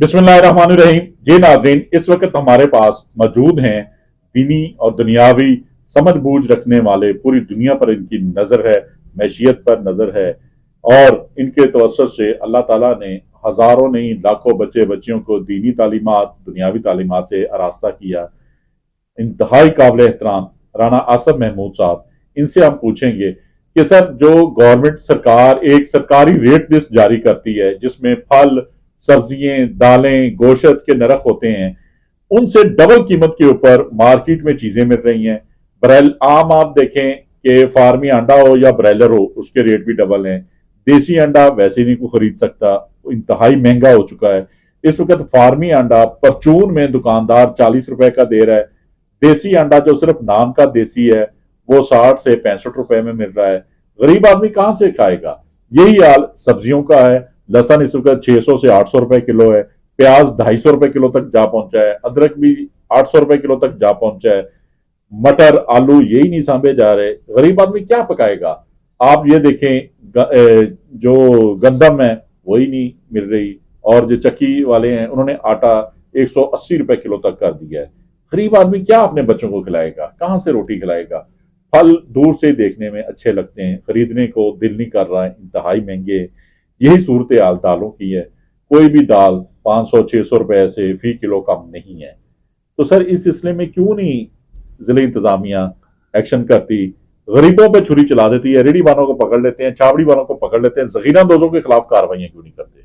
बिस्मिल्लाहिर्रहमानिर्रहीम। ये नाज़रीन, इस वक्त हमारे पास मौजूद हैं दीनी और दुनियावी समझ बूझ रखने वाले। पूरी दुनिया पर इनकी नज़र है, मैशियत पर नज़र है, और इनके तवस्सुत से अल्लाह ताला ने हज़ारों नहीं लाखों बच्चे बच्चियों को दीनी तालीमात, दुनियावी तालीमात से आरास्ता किया। इंतहाई काबिल एहतराम राना आसफ महमूद साहब, इनसे हम पूछेंगे कि सर, जो गवर्नमेंट सरकार एक सरकारी रेट लिस्ट जारी करती है जिसमें फल, सब्जियां, दालें, गोश्त के नरक होते हैं, उनसे डबल कीमत के ऊपर मार्केट में चीजें मिल रही हैं। ब्रेल आम आप देखें कि फार्मी अंडा हो या ब्रायलर हो, उसके रेट भी डबल हैं। देसी अंडा वैसे नहीं कोई खरीद सकता, इंतहाई महंगा हो चुका है। इस वक्त फार्मी अंडा परचून में दुकानदार 40 रुपए का दे रहा है। देसी अंडा जो सिर्फ नाम का देसी है वो 60 से 65 रुपए में मिल रहा है। गरीब आदमी कहां से खाएगा? यही हाल सब्जियों का है। लहसन इस वक्त 600 से 800 रुपए किलो है। प्याज 250 रुपए किलो तक जा पहुंचा है। अदरक भी 800 रुपए किलो तक जा पहुंचा है। मटर, आलू यही नहीं सांभे जा रहे। गरीब आदमी क्या पकाएगा? आप ये देखें, जो गंदम है वही नहीं मिल रही, और जो चक्की वाले हैं उन्होंने आटा 180 रुपए किलो तक कर दिया है। गरीब आदमी क्या अपने बच्चों को खिलाएगा? कहां से रोटी खिलाएगा? फल दूर से देखने में अच्छे लगते हैं, खरीदने को दिल नहीं कर रहा है, इंतहाई महंगे। यही सूरत हाल दालों की है। कोई भी दाल 500-600 रुपए से फी किलो कम नहीं है। तो सर, इस सिलसिले में क्यों नहीं जिले इंतजामिया एक्शन करती? गरीबों पे छुरी चला देती है, रेडी वालों को पकड़ लेते हैं, छाबड़ी वालों को पकड़ लेते हैं, जखीरा अंदोजों के खिलाफ कार्रवाइयां क्यों नहीं करते?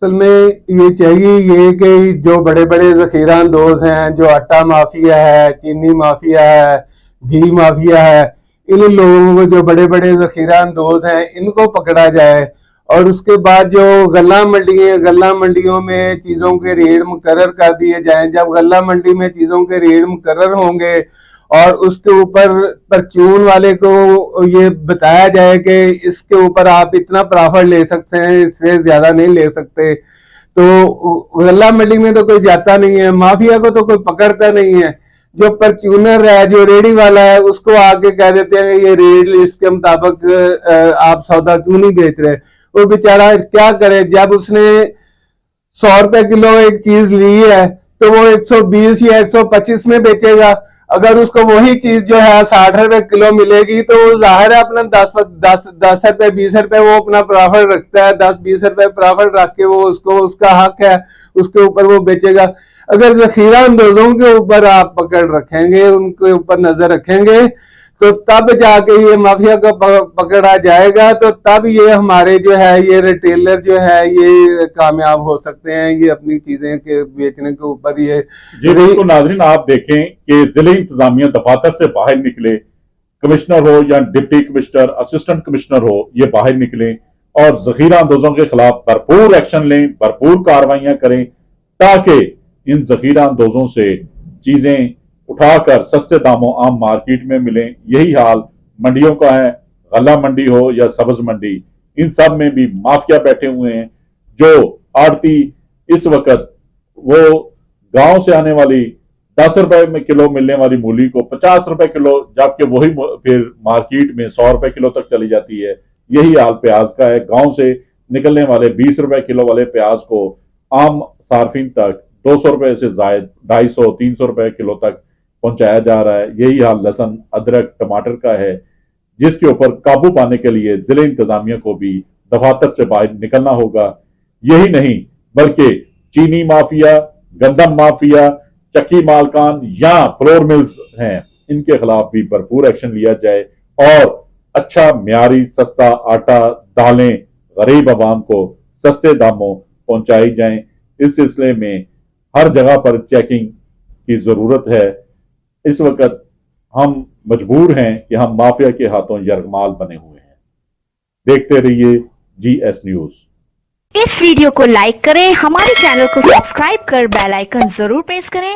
असल में ये चाहिए ये कि जो बड़े बड़े जखीरा अंदोज हैं, जो आटा माफिया है, चीनी माफिया है, घी माफिया है, इन लोगों को, जो बड़े बड़े जखीरा अंदोज हैं, इनको पकड़ा जाए। और उसके बाद जो गल्ला मंडी है, गल्ला मंडियों में चीज़ों के रेट मुकर्रर कर दिए जाएं। जब गल्ला मंडी में चीज़ों के रेट मुकर्रर होंगे और उसके ऊपर परचून वाले को ये बताया जाए कि इसके ऊपर आप इतना प्रॉफिट ले सकते हैं, इससे ज्यादा नहीं ले सकते, तो गल्ला मंडी में तो कोई जाता नहीं है, माफिया को तो कोई पकड़ता नहीं है। जो परचूनर है, जो रेडी वाला है, उसको आके कह देते हैं ये रेट लिस्ट के मुताबिक आप सौदा क्यों नहीं बेच रहे। वो बेचारा क्या करे? जब उसने 100 रुपए किलो एक चीज ली है तो वो 120 या 125 में बेचेगा। अगर उसको वही चीज जो है 60 रुपए किलो मिलेगी तो जाहिर है अपना 10 रुपए 20 रुपए वो अपना प्रॉफिट रखता है। 10-20 रुपए प्रॉफिट रख के वो उसको, उसका हक है, उसके ऊपर वो बेचेगा। अगर जखीरा अंदोजों के ऊपर आप पकड़ रखेंगे, उनके ऊपर नजर रखेंगे, तो तब जाके ये माफिया को पकड़ा जाएगा। तो तब ये हमारे जो है ये रिटेलर जो है ये कामयाब हो सकते हैं, ये अपनी चीजें के बेचने के ऊपर। ये जी बिल्कुल नाजरीन, आप देखें कि जिले इंतजामिया दफातर से बाहर निकले, कमिश्नर हो या डिप्टी कमिश्नर, असिस्टेंट कमिश्नर हो, ये बाहर निकले और जखीरा अंदोजों के खिलाफ भरपूर एक्शन लें, भरपूर कार्रवाइयां करें, ताकि इन जखीरा अंदोजों से चीजें उठाकर सस्ते दामों आम मार्केट में मिलें। यही हाल मंडियों का है, गल्ला मंडी हो या सब्ज मंडी, इन सब में भी माफिया बैठे हुए हैं। जो आड़ती इस वक्त वो गांव से आने वाली 10 रुपए में किलो मिलने वाली मूली को 50 रुपए किलो, जबकि वही फिर मार्केट में 100 रुपए किलो तक चली जाती है। यही हाल प्याज का है। गांव से निकलने वाले 20 रुपए किलो वाले प्याज को आम सार्फिन तक 200 रुपए से जायद 250-300 रुपए किलो तक पहुंचाया जा रहा है। यही हाल लहसन, अदरक, टमाटर का है, जिसके ऊपर काबू पाने के लिए जिले इंतजामिया को भी दफातर से बाहर निकलना होगा। यही नहीं बल्कि चीनी माफिया, गंदम माफिया, चक्की मालकान या फ्लोर मिल्स हैं, इनके खिलाफ भी भरपूर एक्शन लिया जाए और अच्छा म्यारी सस्ता आटा, दालें गरीब आवाम को सस्ते दामों पहुंचाई जाएं। इस सिलसिले में हर जगह पर चेकिंग की जरूरत है। इस वक्त हम मजबूर हैं कि हम माफिया के हाथों यरगमाल बने हुए हैं। देखते रहिए GS न्यूज। इस वीडियो को लाइक करें, हमारे चैनल को सब्सक्राइब कर बेल आइकन जरूर प्रेस करें।